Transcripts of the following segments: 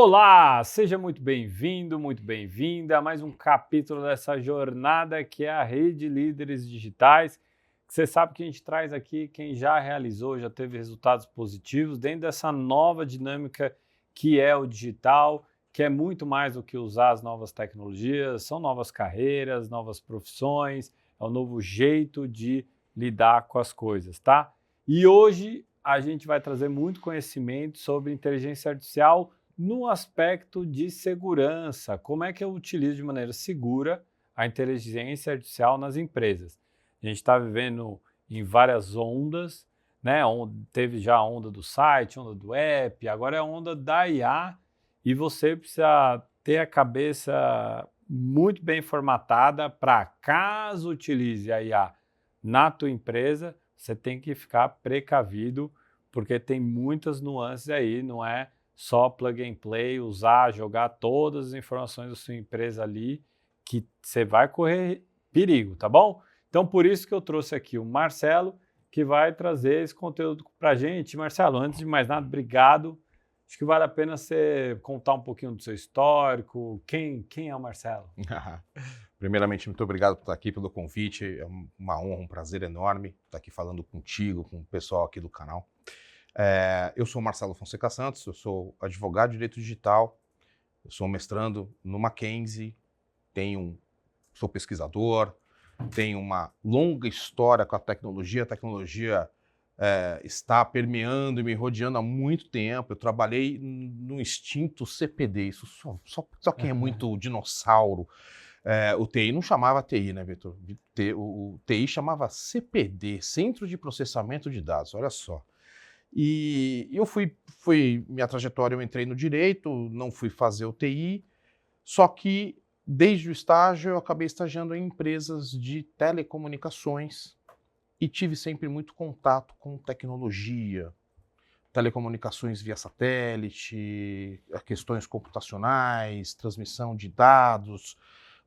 Olá, seja muito bem-vindo, muito bem-vinda a mais um capítulo dessa jornada que é a Rede Líderes Digitais. Você sabe que a gente traz aqui quem já realizou, já teve resultados positivos dentro dessa nova dinâmica que é o digital, que é muito mais do que usar as novas tecnologias, são novas carreiras, novas profissões, é um novo jeito de lidar com as coisas, tá? E hoje a gente vai trazer muito conhecimento sobre inteligência artificial no aspecto de segurança. Como é que eu utilizo de maneira segura a inteligência artificial nas empresas? A gente está vivendo em várias ondas, né? Teve já a onda do site, onda do app, agora é a onda da IA e você precisa ter a cabeça muito bem formatada para, caso utilize a IA na tua empresa, você tem que ficar precavido, porque tem muitas nuances aí, não é só plug and play, usar, jogar todas as informações da sua empresa ali, que você vai correr perigo, tá bom? Então, por isso que eu trouxe aqui o Marcelo, que vai trazer esse conteúdo para a gente. Marcelo, antes de mais nada, obrigado. Acho que vale a pena você contar um pouquinho do seu histórico. Quem é o Marcelo? Primeiramente, muito obrigado por estar aqui, pelo convite. É uma honra, um prazer enorme estar aqui falando contigo, com o pessoal aqui do canal. Eu sou Marcelo Fonseca Santos, eu sou advogado de direito digital, eu sou mestrando no Mackenzie, sou pesquisador, tenho uma longa história com a tecnologia. A tecnologia está permeando e me rodeando há muito tempo. Eu trabalhei no extinto CPD, isso só quem é muito dinossauro. O TI não chamava TI, né, Vitor? O TI chamava CPD, Centro de Processamento de Dados, olha só. E eu minha trajetória, eu entrei no direito, não fui fazer o TI, só que desde o estágio eu acabei estagiando em empresas de telecomunicações e tive sempre muito contato com tecnologia, telecomunicações via satélite, questões computacionais, transmissão de dados,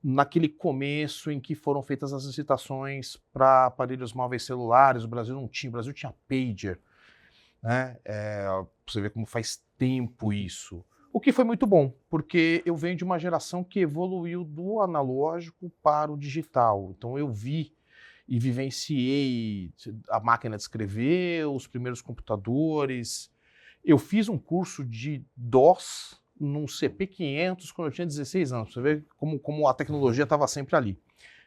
naquele começo em que foram feitas as licitações para aparelhos móveis celulares. O Brasil tinha pager, né? Pra você ver como faz tempo isso. O que foi muito bom, porque eu venho de uma geração que evoluiu do analógico para o digital. Então eu vi e vivenciei a máquina de escrever, os primeiros computadores. Eu fiz um curso de DOS num CP500 quando eu tinha 16 anos. Você vê como a tecnologia estava sempre ali.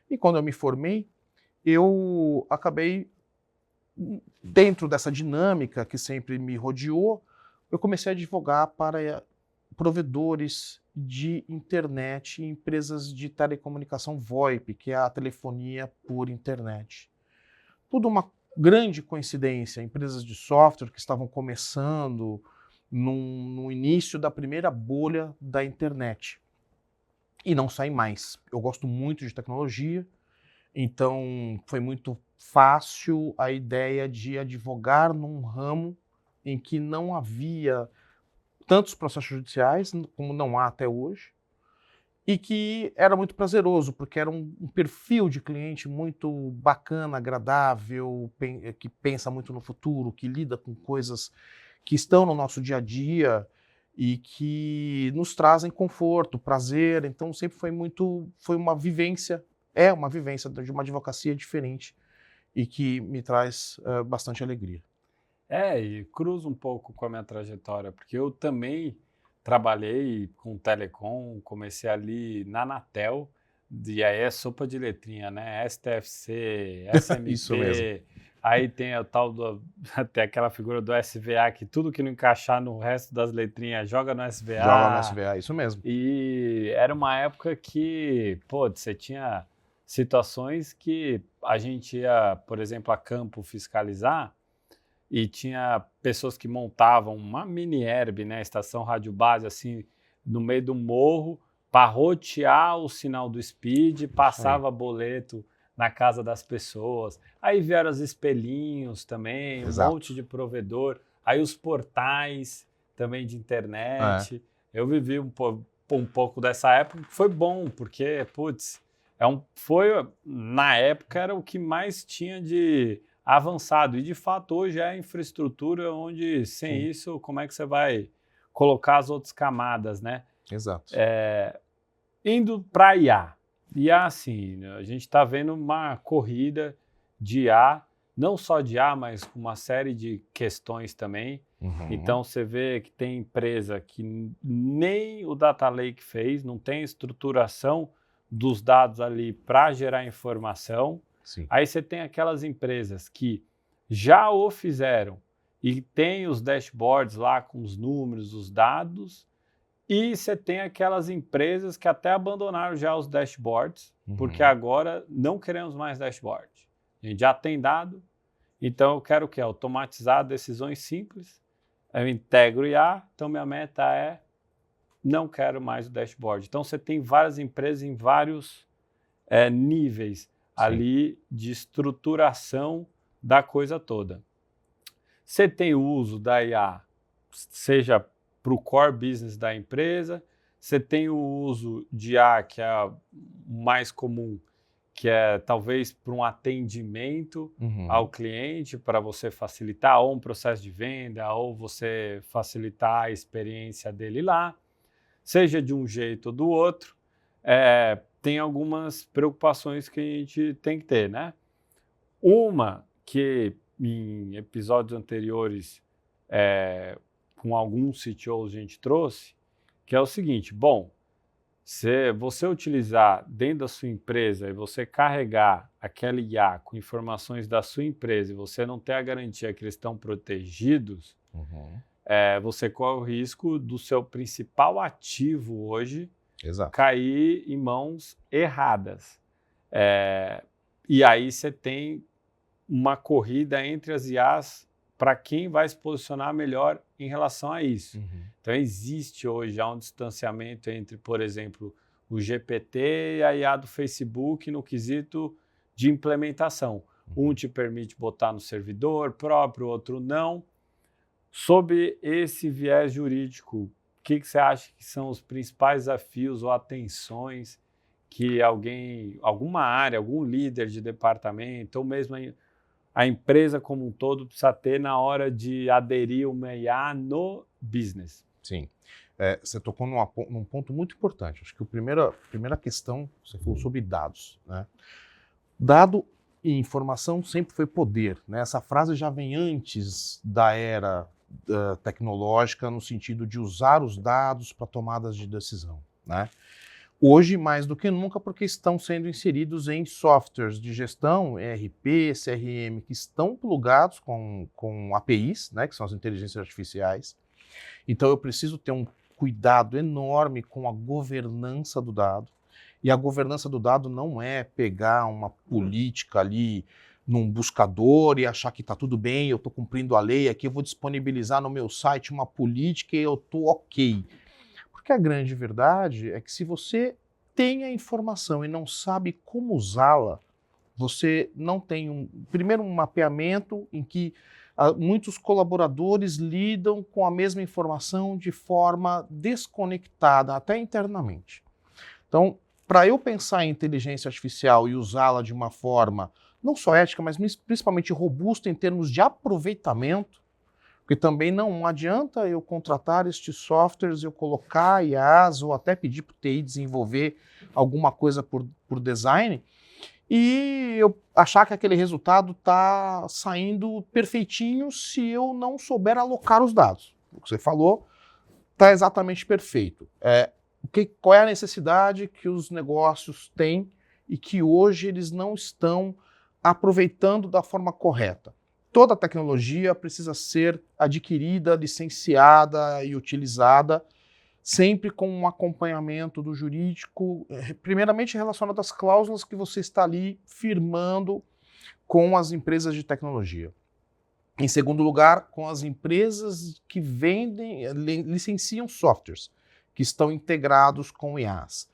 E quando eu me formei, eu acabei, dentro dessa dinâmica que sempre me rodeou, eu comecei a advogar para provedores de internet e empresas de telecomunicação VoIP, que é a telefonia por internet. Tudo uma grande coincidência, empresas de software que estavam começando no início da primeira bolha da internet. E não saem mais. Eu gosto muito de tecnologia, então foi muito fácil a ideia de advogar num ramo em que não havia tantos processos judiciais, como não há até hoje, e que era muito prazeroso, porque era um perfil de cliente muito bacana, agradável, que pensa muito no futuro, que lida com coisas que estão no nosso dia a dia e que nos trazem conforto, prazer. Então sempre foi uma vivência de uma advocacia diferente e que me traz bastante alegria. E cruza um pouco com a minha trajetória, porque eu também trabalhei com telecom, comecei ali na Anatel, e aí é sopa de letrinha, né? STFC, Isso mesmo. SMP, aí tem o tal tem aquela figura do SVA, que tudo que não encaixar no resto das letrinhas joga no Joga no SVA. SVA, isso mesmo. E era uma época que, pô, você tinha situações que a gente ia, por exemplo, a campo fiscalizar, e tinha pessoas que montavam uma mini herb, né, estação rádio base, assim, no meio do morro, para rotear o sinal do speed, passava boleto na casa das pessoas. Aí vieram os espelhinhos também, um Exato. monte de provedor. Aí os portais também de internet. Eu vivi um pouco dessa época, que foi bom, porque, putz, na época era o que mais tinha de avançado. E, de fato, hoje é a infraestrutura onde, sem Sim. isso, como é que você vai colocar as outras camadas, né? Exato. Indo para IA. IA, assim, a gente está vendo uma corrida de IA, não só de IA, mas com uma série de questões também. Então, você vê que tem empresa que nem o Data Lake fez, não tem estruturação dos dados ali para gerar informação. Sim. Aí você tem aquelas empresas que já o fizeram e tem os dashboards lá com os números, os dados, e você tem aquelas empresas que até abandonaram já os dashboards, porque agora não queremos mais dashboard. A gente já tem dado, então eu quero o quê? Automatizar decisões simples. Eu integro IA, então minha meta é não quero mais o dashboard. Então você tem várias empresas em vários níveis ali de estruturação da coisa toda. Você tem o uso da IA, seja para o core business da empresa, você tem o uso de IA, que é o mais comum, que é talvez para um atendimento ao cliente, para você facilitar ou um processo de venda, ou você facilitar a experiência dele lá, seja de um jeito ou do outro, tem algumas preocupações que a gente tem que ter, né? Uma que em episódios anteriores, com alguns CTOs a gente trouxe, que é o seguinte, bom, se você utilizar dentro da sua empresa e você carregar aquela IA com informações da sua empresa e você não ter a garantia que eles estão protegidos, você corre o risco do seu principal ativo hoje cair em mãos erradas. E aí você tem uma corrida entre as IAs para quem vai se posicionar melhor em relação a isso. Então, existe hoje já um distanciamento entre, por exemplo, o GPT e a IA do Facebook no quesito de implementação. Um te permite botar no servidor próprio, outro não. Sob esse viés jurídico, o que você acha que são os principais desafios ou atenções que alguma área, algum líder de departamento, ou mesmo a empresa como um todo precisa ter na hora de aderir uma IA no business? Sim. Você tocou num ponto muito importante. Acho que a primeira questão, você falou sobre dados, né? Dado e informação sempre foi poder, né? Essa frase já vem antes da era tecnológica, no sentido de usar os dados para tomadas de decisão, né? Hoje, mais do que nunca, porque estão sendo inseridos em softwares de gestão, ERP, CRM, que estão plugados com APIs, né, que são as inteligências artificiais. Então, eu preciso ter um cuidado enorme com a governança do dado. E a governança do dado não é pegar uma política ali num buscador e achar que está tudo bem, eu estou cumprindo a lei, aqui eu vou disponibilizar no meu site uma política e eu estou ok. Porque a grande verdade é que se você tem a informação e não sabe como usá-la, você não tem primeiro um mapeamento em que muitos colaboradores lidam com a mesma informação de forma desconectada, até internamente. Então, para eu pensar em inteligência artificial e usá-la de uma forma não só ética, mas principalmente robusta em termos de aproveitamento, porque também não adianta eu contratar estes softwares, eu colocar IAs ou até pedir para o TI desenvolver alguma coisa por design e eu achar que aquele resultado está saindo perfeitinho se eu não souber alocar os dados. O que você falou está exatamente perfeito. Qual é a necessidade que os negócios têm e que hoje eles não estão aproveitando da forma correta? Toda tecnologia precisa ser adquirida, licenciada e utilizada, sempre com um acompanhamento do jurídico, primeiramente relacionado às cláusulas que você está ali firmando com as empresas de tecnologia. Em segundo lugar, com as empresas que licenciam softwares, que estão integrados com IAs.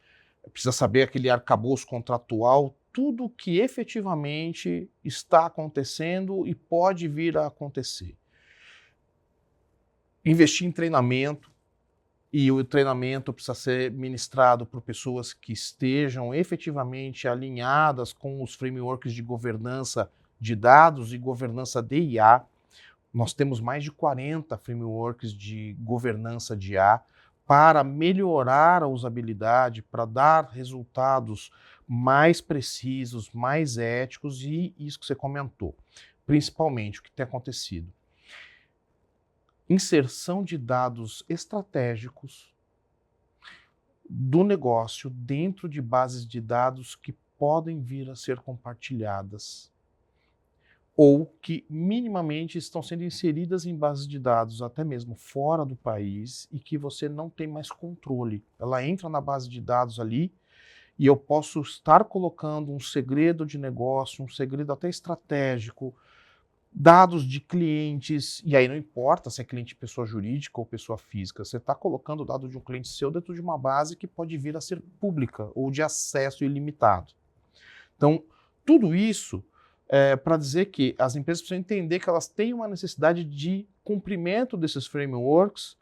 Precisa saber aquele arcabouço contratual, tudo que efetivamente está acontecendo e pode vir a acontecer. Investir em treinamento, e o treinamento precisa ser ministrado por pessoas que estejam efetivamente alinhadas com os frameworks de governança de dados e governança de IA, Nós temos mais de 40 frameworks de governança de IA para melhorar a usabilidade, para dar resultados mais precisos, mais éticos e isso que você comentou. Principalmente o que tem acontecido. Inserção de dados estratégicos do negócio dentro de bases de dados que podem vir a ser compartilhadas ou que minimamente estão sendo inseridas em bases de dados até mesmo fora do país e que você não tem mais controle. Ela entra na base de dados ali e eu posso estar colocando um segredo de negócio, um segredo até estratégico, dados de clientes, e aí não importa se é cliente pessoa jurídica ou pessoa física, você está colocando o dado de um cliente seu dentro de uma base que pode vir a ser pública ou de acesso ilimitado. Então, tudo isso é para dizer que as empresas precisam entender que elas têm uma necessidade de cumprimento desses frameworks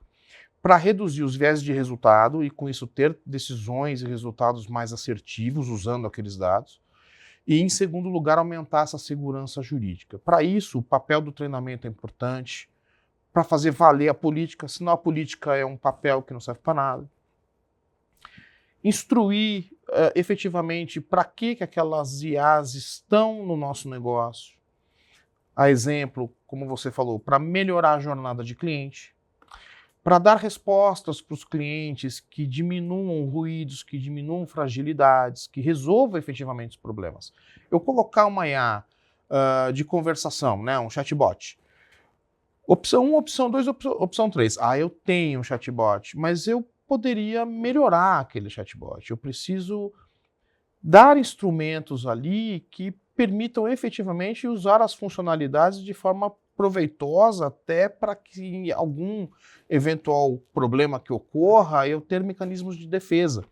para reduzir os viés de resultado e, com isso, ter decisões e resultados mais assertivos usando aqueles dados. E, em segundo lugar, aumentar essa segurança jurídica. Para isso, o papel do treinamento é importante, para fazer valer a política, senão a política é um papel que não serve para nada. Instruir efetivamente para que aquelas IAs estão no nosso negócio. A exemplo, como você falou, para melhorar a jornada de cliente, para dar respostas para os clientes que diminuam ruídos, que diminuam fragilidades, que resolvam efetivamente os problemas. Eu colocar uma IA de conversação, né, um chatbot. Opção 1, opção 2, opção 3. Eu tenho um chatbot, mas eu poderia melhorar aquele chatbot. Eu preciso dar instrumentos ali que permitam efetivamente usar as funcionalidades de forma proveitosa até para que em algum eventual problema que ocorra, eu ter mecanismos de defesa.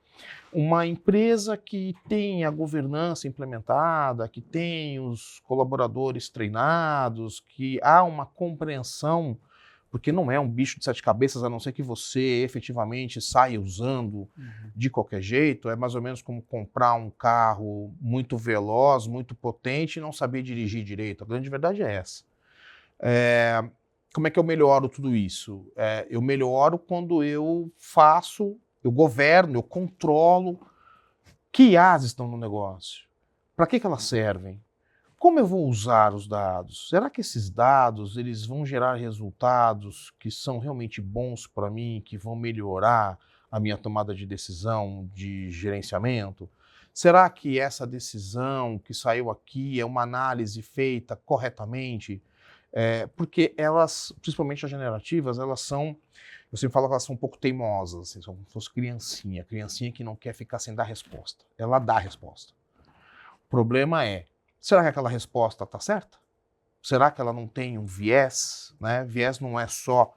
Uma empresa que tem a governança implementada, que tem os colaboradores treinados, que há uma compreensão, porque não é um bicho de 7 cabeças, a não ser que você efetivamente saia usando de qualquer jeito, é mais ou menos como comprar um carro muito veloz, muito potente e não saber dirigir direito. A grande verdade é essa. Como é que eu melhoro tudo isso? Eu melhoro quando eu governo, eu controlo que IAs estão no negócio. Para que elas servem? Como eu vou usar os dados? Será que esses dados eles vão gerar resultados que são realmente bons para mim, que vão melhorar a minha tomada de decisão, de gerenciamento? Será que essa decisão que saiu aqui é uma análise feita corretamente? Porque elas, principalmente as generativas, elas são, eu sempre falo que elas são um pouco teimosas, assim, são como se fosse criancinha que não quer ficar sem dar resposta. Ela dá a resposta. O problema é, será que aquela resposta está certa? Será que ela não tem um viés? Né? Viés não é só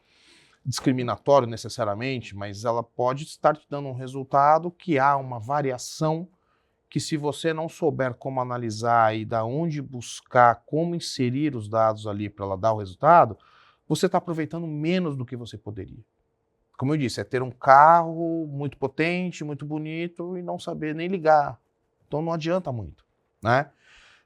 discriminatório necessariamente, mas ela pode estar te dando um resultado que há uma variação que, se você não souber como analisar e da onde buscar, como inserir os dados ali para ela dar o resultado, você está aproveitando menos do que você poderia. Como eu disse, é ter um carro muito potente, muito bonito e não saber nem ligar. Então não adianta muito, né?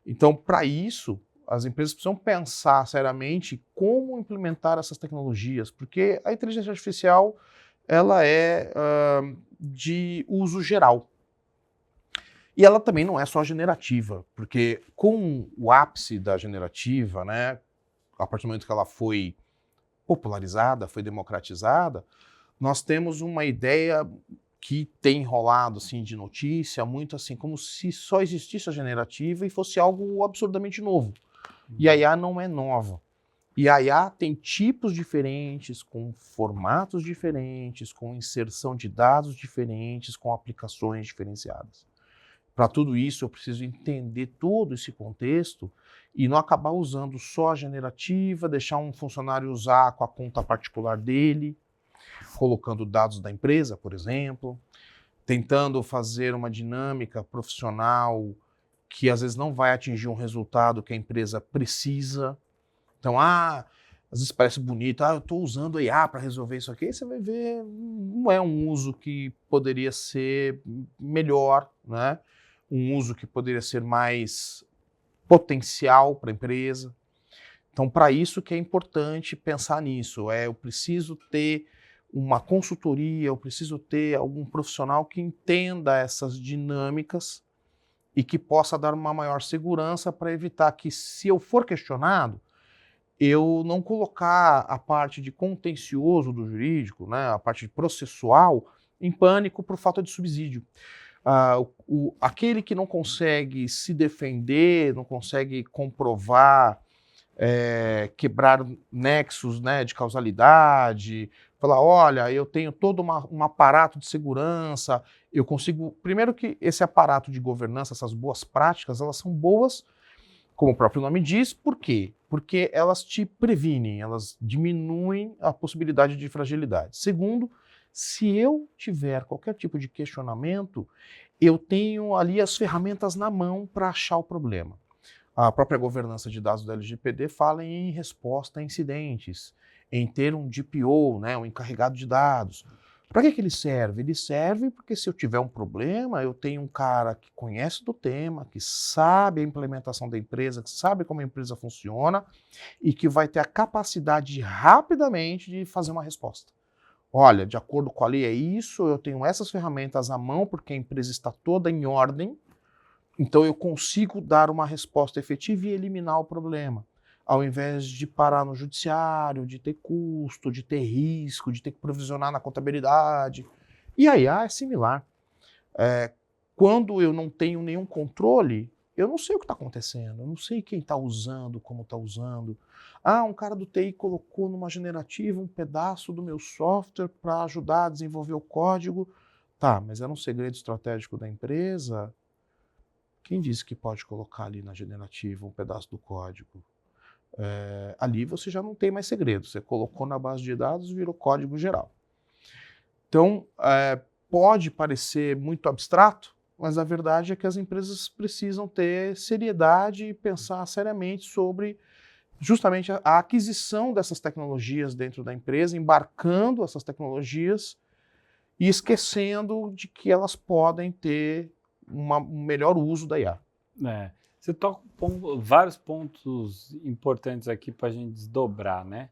Então, para isso, as empresas precisam pensar seriamente como implementar essas tecnologias, porque a inteligência artificial ela é de uso geral. E ela também não é só generativa, porque com o ápice da generativa, né, a partir do momento que ela foi popularizada, foi democratizada, nós temos uma ideia que tem rolado assim, de notícia, muito assim, como se só existisse a generativa e fosse algo absurdamente novo. E a IA não é nova. E a IA tem tipos diferentes, com formatos diferentes, com inserção de dados diferentes, com aplicações diferenciadas. Para tudo isso, eu preciso entender todo esse contexto e não acabar usando só a generativa, deixar um funcionário usar com a conta particular dele, colocando dados da empresa, por exemplo, tentando fazer uma dinâmica profissional que às vezes não vai atingir um resultado que a empresa precisa. Então, às vezes parece bonito, eu estou usando a IA para resolver isso aqui, você vai ver, não é um uso que poderia ser melhor, né? Um uso que poderia ser mais potencial para a empresa. Então, para isso que é importante pensar nisso. Eu preciso ter uma consultoria, eu preciso ter algum profissional que entenda essas dinâmicas e que possa dar uma maior segurança para evitar que, se eu for questionado, eu não colocar a parte de contencioso do jurídico, né, a parte processual, em pânico por falta de subsídio. Aquele que não consegue se defender, não consegue comprovar, quebrar nexos, né, de causalidade, falar, olha, eu tenho todo um aparato de segurança, eu consigo... Primeiro que esse aparato de governança, essas boas práticas, elas são boas, como o próprio nome diz, por quê? Porque elas te previnem, elas diminuem a possibilidade de fragilidade. Segundo, se eu tiver qualquer tipo de questionamento, eu tenho ali as ferramentas na mão para achar o problema. A própria governança de dados do LGPD fala em resposta a incidentes, em ter um DPO, né, um encarregado de dados. Para que ele serve? Ele serve porque, se eu tiver um problema, eu tenho um cara que conhece do tema, que sabe a implementação da empresa, que sabe como a empresa funciona e que vai ter a capacidade de, rapidamente, de fazer uma resposta. Olha, de acordo com a lei é isso, eu tenho essas ferramentas à mão porque a empresa está toda em ordem, então eu consigo dar uma resposta efetiva e eliminar o problema, ao invés de parar no judiciário, de ter custo, de ter risco, de ter que provisionar na contabilidade. E a IA é similar. Quando eu não tenho nenhum controle, eu não sei o que está acontecendo, eu não sei quem está usando, como está usando. Um cara do TI colocou numa generativa um pedaço do meu software para ajudar a desenvolver o código. Tá, mas era um segredo estratégico da empresa? Quem disse que pode colocar ali na generativa um pedaço do código? Ali você já não tem mais segredo. Você colocou na base de dados e virou código geral. Então, pode parecer muito abstrato, mas a verdade é que as empresas precisam ter seriedade e pensar seriamente sobre justamente a aquisição dessas tecnologias dentro da empresa, embarcando essas tecnologias e esquecendo de que elas podem ter um melhor uso da IA. Você toca vários pontos importantes aqui para a gente desdobrar, né?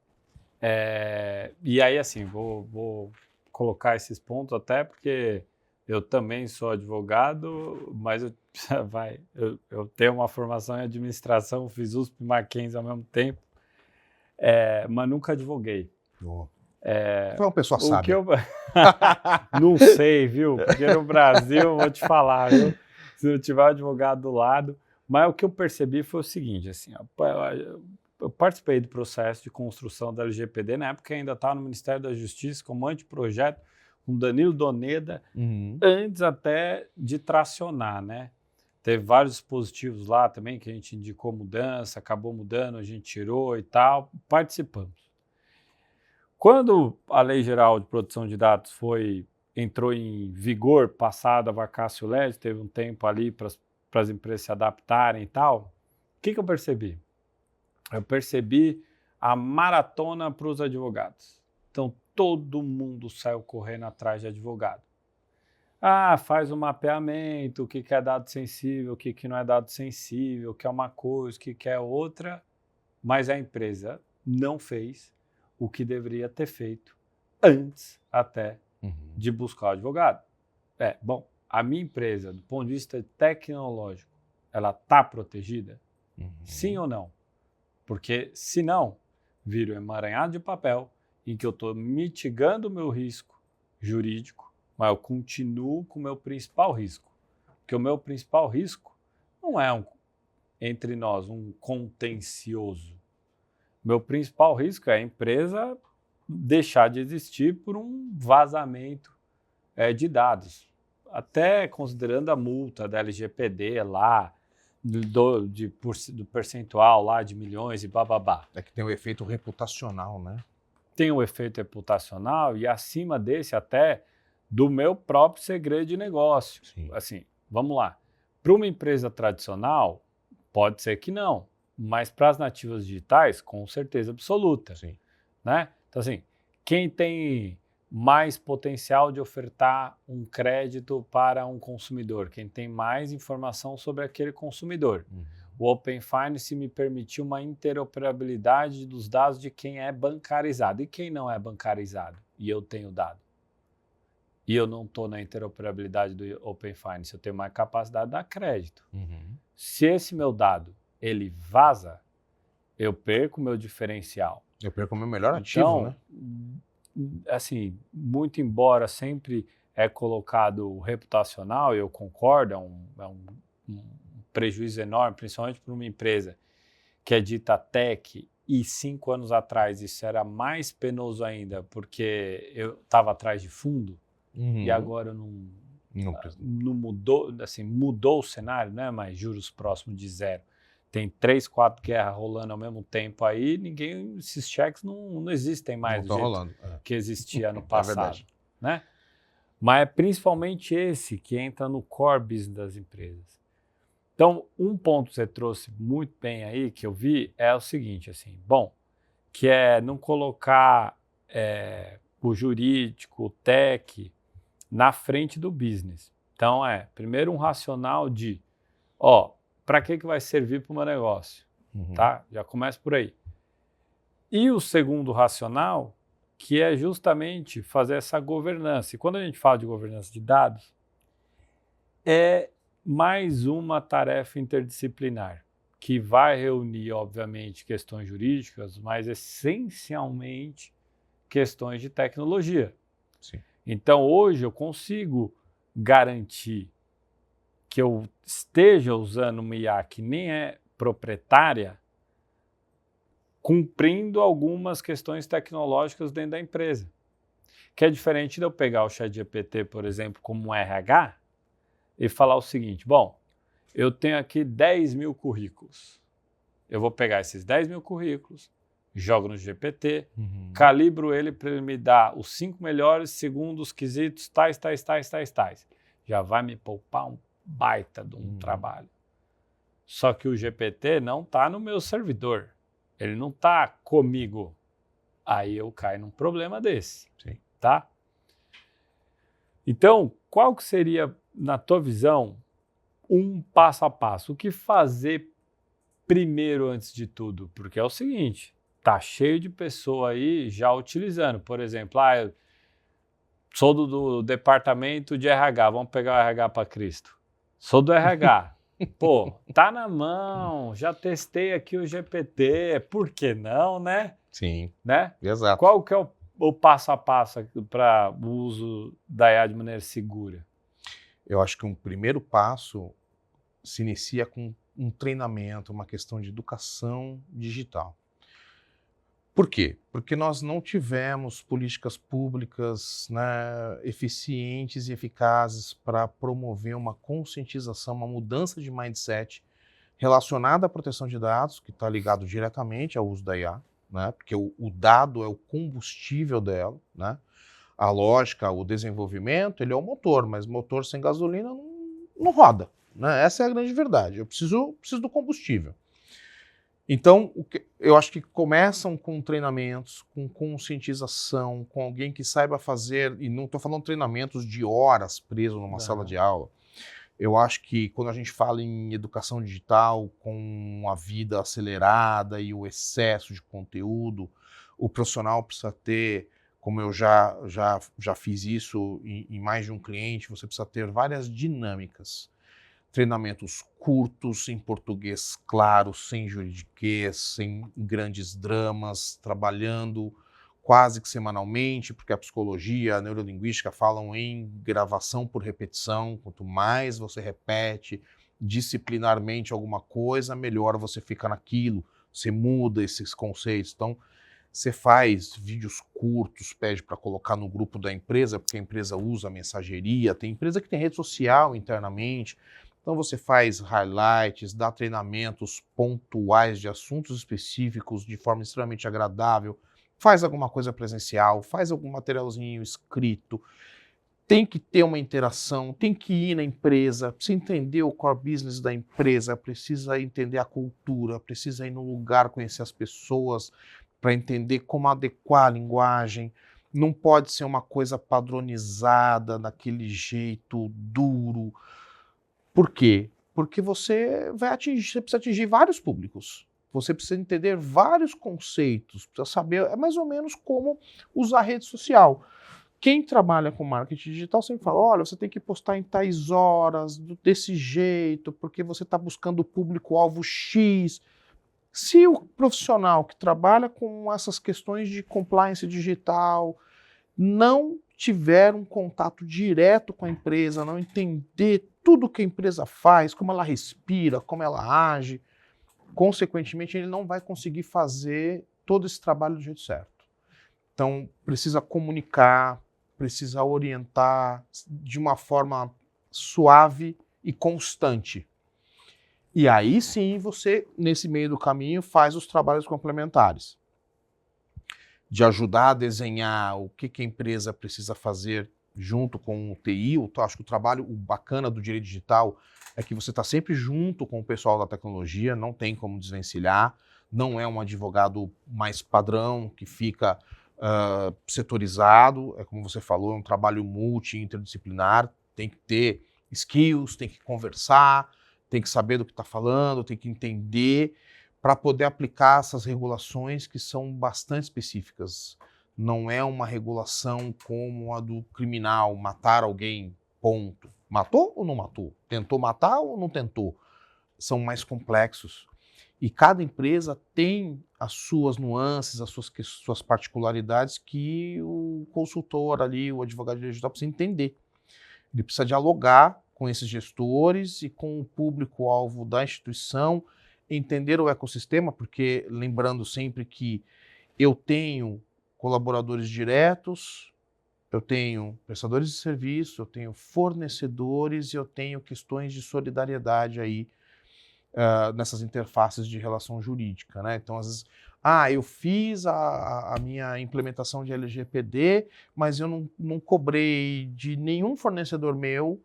E aí, assim, vou colocar esses pontos até porque eu também sou advogado, mas eu tenho uma formação em administração, fiz USP e Mackenzie ao mesmo tempo, mas nunca advoguei. Foi uma pessoa sábia. Não sei, viu? Porque no Brasil, vou te falar, viu? Se não tiver um advogado do lado. Mas o que eu percebi foi o seguinte, assim, eu participei do processo de construção da LGPD, na época ainda estava no Ministério da Justiça como anteprojeto, com Danilo Doneda, antes até de tracionar, né? Teve vários dispositivos lá também que a gente indicou mudança, acabou mudando, a gente tirou e tal, participamos. Quando a Lei Geral de Proteção de Dados entrou em vigor, passado a vacatio legis, teve um tempo ali para as empresas se adaptarem e tal, o que eu percebi? Eu percebi a maratona para os advogados. Então, todo mundo saiu correndo atrás de advogado. Faz um mapeamento, o que é dado sensível, o que não é dado sensível, o que é uma coisa, o que é outra, mas a empresa não fez o que deveria ter feito antes até de buscar o advogado. Bom, a minha empresa, do ponto de vista tecnológico, ela está protegida? Sim ou não? Porque, se não, vira um emaranhado de papel em que eu estou mitigando o meu risco jurídico, mas eu continuo com o meu principal risco. Porque o meu principal risco não é, entre nós, um contencioso. Meu principal risco é a empresa deixar de existir por um vazamento de dados. Até considerando a multa da LGPD lá, do percentual lá de milhões e bababá. Que tem o efeito reputacional, né? Tem o efeito reputacional e, acima desse, até do meu próprio segredo de negócio. Sim. Assim, vamos lá. Para uma empresa tradicional, pode ser que não, mas para as nativas digitais, com certeza absoluta. Sim. Né? Então, assim, quem tem mais potencial de ofertar um crédito para um consumidor, quem tem mais informação sobre aquele consumidor. O Open Finance me permitiu uma interoperabilidade dos dados de quem é bancarizado e quem não é bancarizado. E eu tenho dado. E eu não estou na interoperabilidade do Open Finance, eu tenho mais capacidade de dar crédito. Se esse meu dado ele vaza, eu perco o meu diferencial. Eu perco o meu melhor ativo, né? Assim, muito embora sempre é colocado reputacional, eu concordo, é um prejuízo enorme, principalmente para uma empresa que é dita tech, e 5 anos atrás isso era mais penoso ainda, porque eu estava atrás de fundo, e agora não mudou, assim, mudou o cenário, não é mais juros próximos de zero. Tem 3, 4 guerras rolando ao mesmo tempo aí, esses cheques não existem mais do jeito que existia no passado. Né? Mas é principalmente esse que entra no core business das empresas. Então, um ponto que você trouxe muito bem aí, que eu vi, é o seguinte, assim, que é não colocar o jurídico, o tech, na frente do business. Então, primeiro um racional de, para que vai servir para o meu negócio? Tá? Já começa por aí. E o segundo racional, que é justamente fazer essa governança. E quando a gente fala de governança de dados, é mais uma tarefa interdisciplinar, que vai reunir, obviamente, questões jurídicas, mas essencialmente questões de tecnologia. Sim. Então, hoje eu consigo garantir que eu esteja usando uma IA que nem é proprietária, cumprindo algumas questões tecnológicas dentro da empresa. Que é diferente de eu pegar o ChatGPT, por exemplo, como um RH, e falar o seguinte, eu tenho aqui 10 mil currículos. Eu vou pegar esses 10 mil currículos, jogo no GPT, calibro ele para ele me dar os 5 melhores segundo os quesitos tais. Já vai me poupar um baita de um trabalho. Só que o GPT não está no meu servidor. Ele não está comigo. Aí eu caio num problema desse. Sim. Tá? Então, qual que seria, na tua visão, um passo a passo? O que fazer primeiro antes de tudo? Porque é o seguinte, tá cheio de pessoa aí já utilizando. Por exemplo, eu sou do departamento de RH, vamos pegar o RH para Cristo. Sou do RH. Tá na mão, já testei aqui o GPT, por que não, né? Sim, né? Exato. Qual que é o passo a passo para o uso da IA de maneira segura? Eu acho que um primeiro passo se inicia com um treinamento, uma questão de educação digital. Por quê? Porque nós não tivemos políticas públicas, né, eficientes e eficazes para promover uma conscientização, uma mudança de mindset relacionada à proteção de dados, que está ligado diretamente ao uso da IA, né, porque o dado é o combustível dela, né? A lógica, o desenvolvimento, ele é o motor, mas motor sem gasolina não roda, né? Essa é a grande verdade. Eu preciso do combustível. Então, eu acho que começam com treinamentos, com conscientização, com alguém que saiba fazer, e não estou falando treinamentos de horas preso numa sala de aula. Eu acho que quando a gente fala em educação digital, com a vida acelerada e o excesso de conteúdo, o profissional precisa ter, como eu já fiz isso em mais de um cliente, você precisa ter várias dinâmicas. Treinamentos curtos, em português claro, sem juridiquês, sem grandes dramas, trabalhando quase que semanalmente, porque a psicologia, a neurolinguística falam em gravação por repetição. Quanto mais você repete disciplinarmente alguma coisa, melhor você fica naquilo, você muda esses conceitos. Então, você faz vídeos curtos, pede para colocar no grupo da empresa, porque a empresa usa a mensageria, tem empresa que tem rede social internamente. Então você faz highlights, dá treinamentos pontuais de assuntos específicos de forma extremamente agradável, faz alguma coisa presencial, faz algum materialzinho escrito, tem que ter uma interação, tem que ir na empresa, precisa entender o core business da empresa, precisa entender a cultura, precisa ir no lugar, conhecer as pessoas, para entender como adequar a linguagem. Não pode ser uma coisa padronizada, daquele jeito duro. Por quê? Porque você precisa atingir vários públicos. Você precisa entender vários conceitos, precisa saber mais ou menos como usar a rede social. Quem trabalha com marketing digital sempre fala, olha, você tem que postar em tais horas, desse jeito, porque você está buscando o público-alvo X. Se o profissional que trabalha com essas questões de compliance digital não tiver um contato direto com a empresa, não entender tudo que a empresa faz, como ela respira, como ela age, consequentemente ele não vai conseguir fazer todo esse trabalho do jeito certo. Então precisa comunicar, precisa orientar de uma forma suave e constante. E aí sim você, nesse meio do caminho, faz os trabalhos complementares. De ajudar a desenhar o que a empresa precisa fazer junto com o TI. Eu acho que o bacana do direito digital é que você está sempre junto com o pessoal da tecnologia, não tem como desvencilhar, não é um advogado mais padrão que fica setorizado, é como você falou, é um trabalho multi-interdisciplinar, tem que ter skills, tem que conversar, tem que saber do que está falando, tem que entender para poder aplicar essas regulações que são bastante específicas. Não é uma regulação como a do criminal, matar alguém, ponto. Matou ou não matou? Tentou matar ou não tentou? São mais complexos. E cada empresa tem as suas nuances, as suas particularidades que o consultor ali, o advogado digital precisa entender. Ele precisa dialogar com esses gestores e com o público-alvo da instituição, entender o ecossistema, porque lembrando sempre que eu tenho colaboradores diretos, eu tenho prestadores de serviço, eu tenho fornecedores e eu tenho questões de solidariedade aí nessas interfaces de relação jurídica, né? Então, às vezes, eu fiz a minha implementação de LGPD, mas eu não cobrei de nenhum fornecedor meu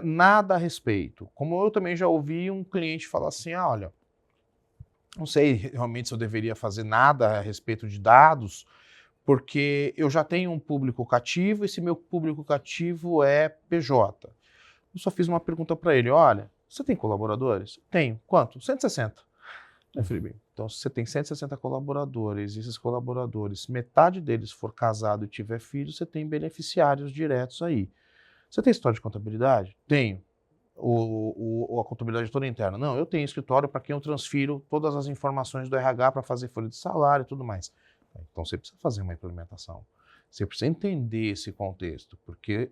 nada a respeito. Como eu também já ouvi um cliente falar assim, olha, não sei realmente se eu deveria fazer nada a respeito de dados, porque eu já tenho um público cativo, esse meu público cativo é PJ. Eu só fiz uma pergunta para ele, olha, você tem colaboradores? Tenho. Quanto? 160. Eu falei, bem, então se você tem 160 colaboradores, e esses colaboradores, metade deles for casado e tiver filho, você tem beneficiários diretos aí. Você tem história de contabilidade? Tenho. A contabilidade toda interna? Não, eu tenho escritório para quem eu transfiro todas as informações do RH para fazer folha de salário e tudo mais. Então você precisa fazer uma implementação. Você precisa entender esse contexto, porque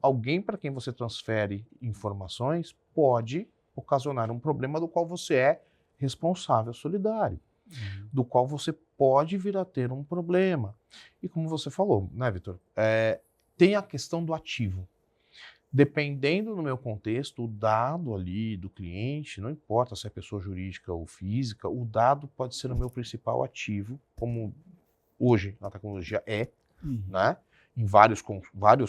alguém para quem você transfere informações pode ocasionar um problema do qual você é responsável solidário, do qual você pode vir a ter um problema. E como você falou, né, Vitor? Tem a questão do ativo. Dependendo do meu contexto, o dado ali do cliente, não importa se é pessoa jurídica ou física, o dado pode ser o meu principal ativo, como hoje na tecnologia né? Em vários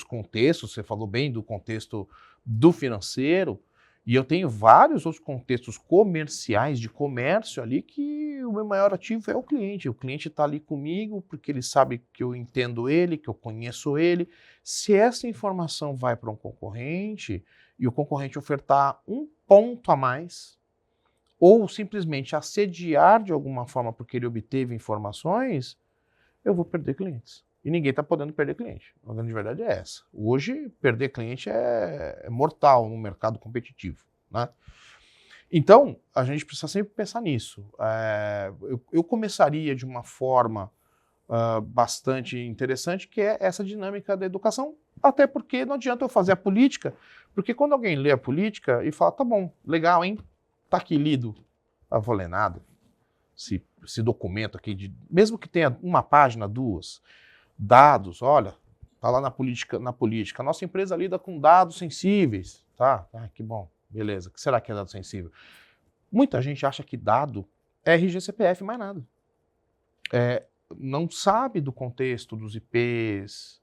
contextos, você falou bem do contexto do financeiro, e eu tenho vários outros contextos comerciais, de comércio ali, que o meu maior ativo é o cliente. O cliente está ali comigo porque ele sabe que eu entendo ele, que eu conheço ele. Se essa informação vai para um concorrente e o concorrente ofertar um ponto a mais, ou simplesmente assediar de alguma forma porque ele obteve informações, eu vou perder clientes. E ninguém está podendo perder cliente. A grande verdade é essa. Hoje, perder cliente é mortal no mercado competitivo, né? Então, a gente precisa sempre pensar nisso. Eu começaria de uma forma bastante interessante, que é essa dinâmica da educação, até porque não adianta eu fazer a política, porque quando alguém lê a política e fala, tá bom, legal, hein? Tá aqui lido. Eu vou ler nada. Esse documento aqui, mesmo que tenha uma página, duas, dados, olha, tá lá na política. Nossa empresa lida com dados sensíveis, tá? Que bom, beleza. O que será que é dado sensível? Muita gente acha que dado é RG, CPF, mais nada. Não sabe do contexto dos IPs,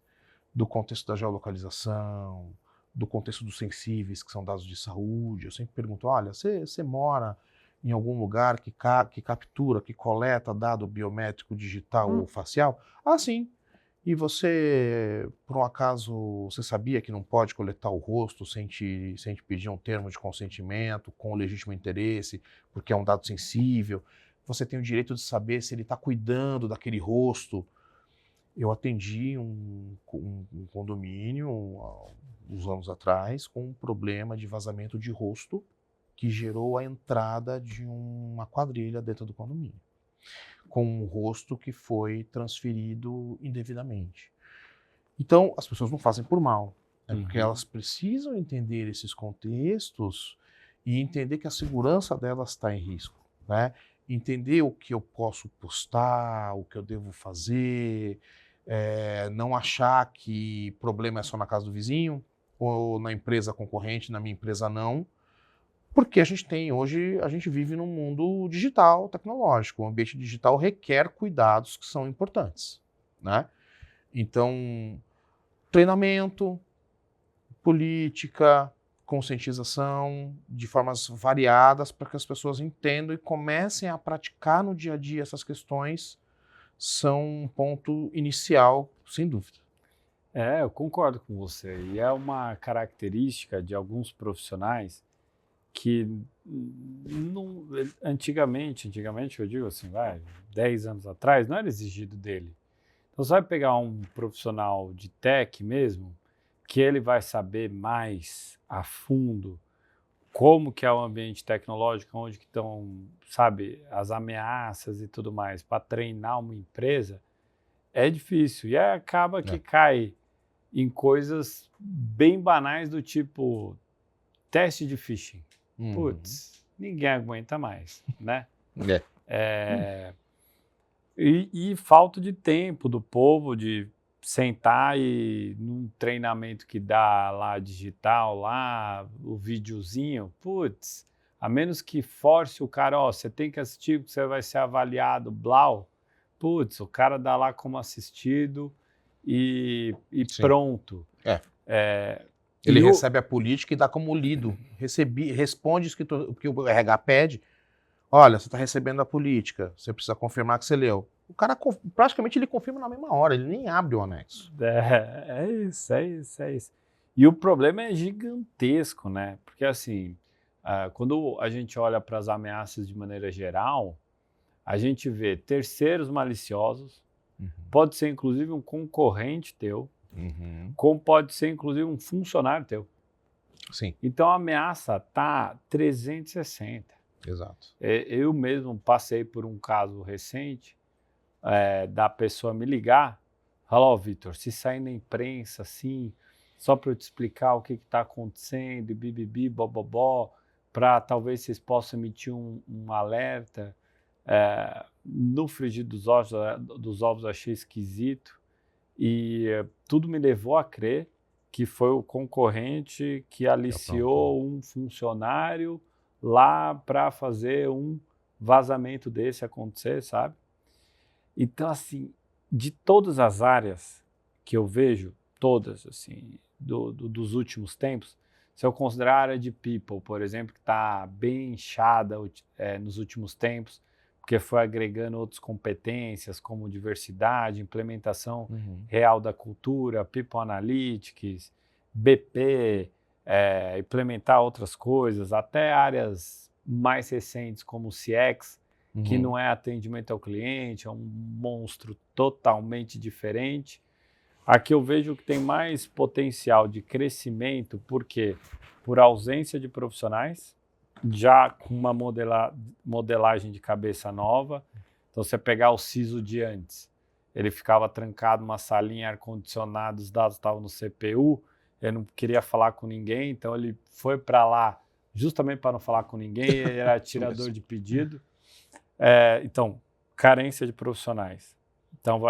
do contexto da geolocalização, do contexto dos sensíveis, que são dados de saúde. Eu sempre pergunto, olha, você mora em algum lugar que captura, que coleta dado biométrico, digital ou facial? Ah, sim. E você, por um acaso, você sabia que não pode coletar o rosto sem te pedir um termo de consentimento, com legítimo interesse, porque é um dado sensível? Você tem o direito de saber se ele está cuidando daquele rosto. Eu atendi um condomínio uns anos atrás com um problema de vazamento de rosto que gerou a entrada de uma quadrilha dentro do condomínio, com um rosto que foi transferido indevidamente. Então, as pessoas não fazem por mal, né? Porque elas precisam entender esses contextos e entender que a segurança delas está em risco, né? Entender o que eu posso postar, o que eu devo fazer, não achar que problema é só na casa do vizinho ou na empresa concorrente, na minha empresa não, porque a gente vive num mundo digital, tecnológico. O ambiente digital requer cuidados que são importantes, né? Então, treinamento, política, conscientização de formas variadas para que as pessoas entendam e comecem a praticar no dia a dia essas questões são um ponto inicial, sem dúvida. Eu concordo com você. E é uma característica de alguns profissionais que antigamente eu digo assim, 10 anos atrás, não era exigido dele. Então você vai pegar um profissional de tech mesmo, que ele vai saber mais a fundo como que é o ambiente tecnológico, onde que estão, sabe, as ameaças e tudo mais, para treinar uma empresa, é difícil. E aí acaba que cai em coisas bem banais do tipo teste de phishing. Putz, ninguém aguenta mais, né? E falta de tempo do povo de sentar e num treinamento que dá lá digital, lá o videozinho, putz, a menos que force o cara, você tem que assistir porque você vai ser avaliado, blau, putz, o cara dá lá como assistido e pronto. Ele recebe a política e dá como lido. Responde o que o RH pede. Olha, você está recebendo a política, você precisa confirmar que você leu. O cara praticamente ele confirma na mesma hora, ele nem abre o anexo. É isso. E o problema é gigantesco, né? Porque assim, quando a gente olha para as ameaças de maneira geral, a gente vê terceiros maliciosos, pode ser inclusive um concorrente teu, como pode ser inclusive um funcionário teu. Sim. Então a ameaça está 360. Exato. Eu mesmo passei por um caso recente da pessoa me ligar, falar, Vitor, se sair na imprensa assim, só para eu te explicar o que está acontecendo, bibibi, bobobó, para talvez vocês possam emitir um alerta. No frigir dos ovos achei esquisito e tudo me levou a crer que foi o concorrente que aliciou um funcionário lá para fazer um vazamento desse acontecer, sabe? Então, assim, de todas as áreas que eu vejo, todas, assim, dos últimos tempos, se eu considerar a área de people, por exemplo, que está bem inchada nos últimos tempos, porque foi agregando outras competências como diversidade, implementação real da cultura, people analytics, BP, implementar outras coisas, até áreas mais recentes como o CX, que não é atendimento ao cliente, é um monstro totalmente diferente. Aqui eu vejo que tem mais potencial de crescimento, porque por ausência de profissionais, já com uma modelagem de cabeça nova. Então, você pegar o CISO de antes, ele ficava trancado numa salinha, ar-condicionado, os dados estavam no CPU, ele não queria falar com ninguém, então ele foi para lá justamente para não falar com ninguém, ele era tirador de pedido. Então, carência de profissionais. Então,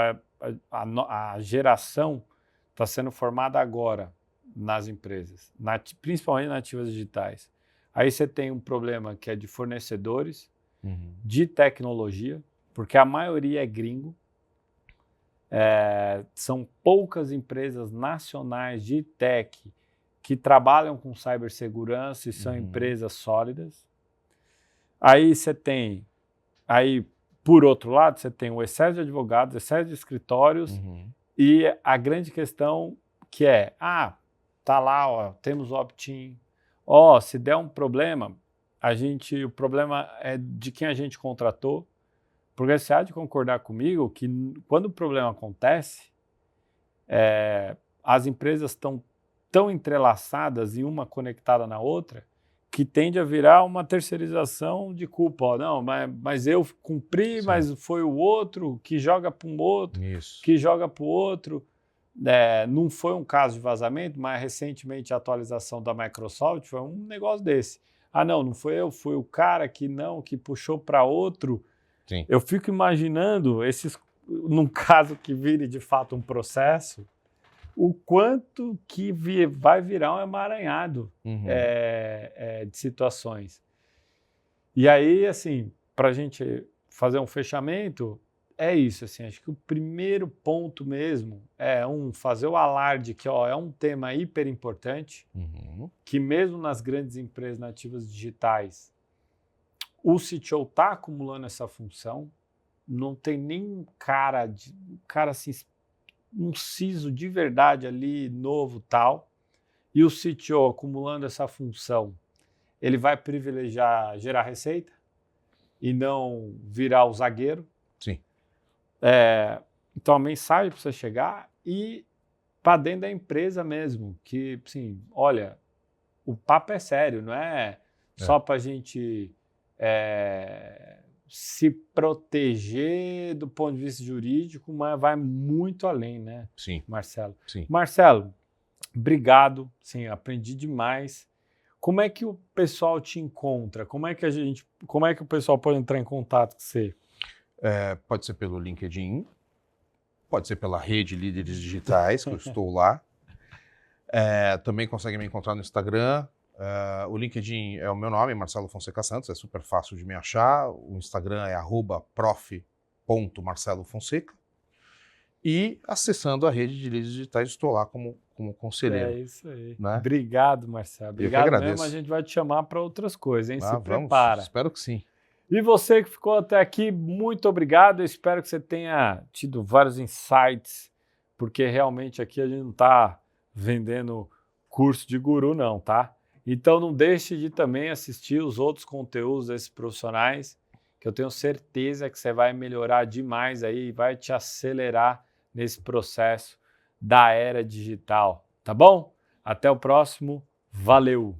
a geração está sendo formada agora nas empresas, principalmente nativas digitais. Aí você tem um problema que é de fornecedores, de tecnologia, porque a maioria é gringo. São poucas empresas nacionais de tech que trabalham com cibersegurança e são empresas sólidas. Aí você tem... Aí, por outro lado, você tem o excesso de advogados, excesso de escritórios E a grande questão que é, tá lá, ó, temos o opt-in, se der um problema, o problema é de quem a gente contratou, porque você há de concordar comigo que quando o problema acontece, as empresas estão tão entrelaçadas e uma conectada na outra, que tende a virar uma terceirização de culpa. Ó, não, mas eu cumpri, sim, mas foi o outro que joga para um outro, isso, que joga para o outro. Não foi um caso de vazamento, mas recentemente a atualização da Microsoft foi um negócio desse. Não foi eu, foi o cara que puxou para outro. sim. Eu fico imaginando, num caso que vire de fato um processo, o quanto que vai virar um emaranhado de situações. E aí, assim, para a gente fazer um fechamento, é isso, assim, acho que o primeiro ponto mesmo é fazer o alarde que é um tema hiper importante, que mesmo nas grandes empresas nativas digitais, o CTO está acumulando essa função, não tem nem cara assim, um CISO de verdade ali, novo tal, e o CTO acumulando essa função, ele vai privilegiar gerar receita e não virar o zagueiro. Sim. Então a mensagem precisa chegar e para dentro da empresa mesmo, que, assim, olha, o papo é sério, não é só para a gente se proteger do ponto de vista jurídico, mas vai muito além, né, sim, Marcelo? Sim. Marcelo, obrigado, sim, aprendi demais. Como é que o pessoal te encontra? Como é que o pessoal pode entrar em contato com você? Pode ser pelo LinkedIn, pode ser pela Rede Líderes Digitais, que eu estou lá. Também consegue me encontrar no Instagram. O LinkedIn é o meu nome, Marcelo Fonseca Santos, é super fácil de me achar. O Instagram é @prof.marcelofonseca. E acessando a Rede de Líderes Digitais, estou lá como conselheiro. É isso aí. Né? Obrigado, Marcelo. Obrigado mesmo. A gente vai te chamar para outras coisas, hein? Se prepara. Espero que sim. E você que ficou até aqui, muito obrigado. Eu espero que você tenha tido vários insights, porque realmente aqui a gente não está vendendo curso de guru, não, tá? Então não deixe de também assistir os outros conteúdos desses profissionais, que eu tenho certeza que você vai melhorar demais aí, vai te acelerar nesse processo da era digital, tá bom? Até o próximo, valeu!